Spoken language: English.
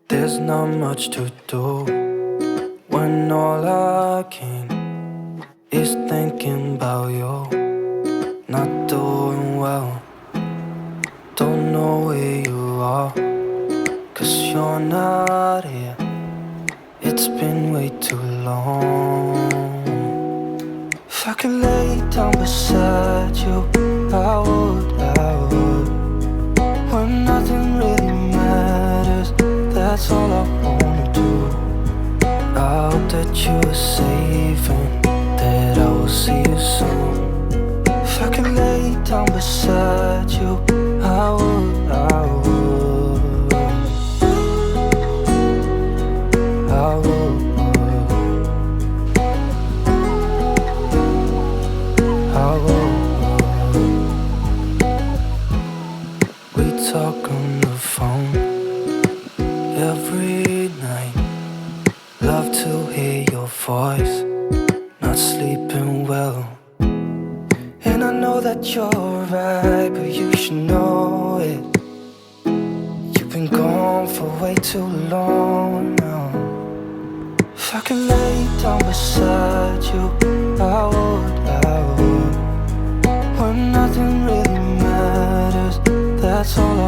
There's not much to do when all I can is thinking about you. Not doing well, don't know where you are, 'cause you're not here. It's been way too long. If I could lay down beside you, I would. When nothing really matters, that's all I wanna do. I hope that you are safe and that I will see you soon. If I could lay down beside you, I would. I would. I would. We talk on the phone every night. Love to hear your voice. Not sleeping well, and I know that you're right, but you should know it. You've been gone for way too long now. If I could lay down beside you, I would. When nothing really matters, that's all I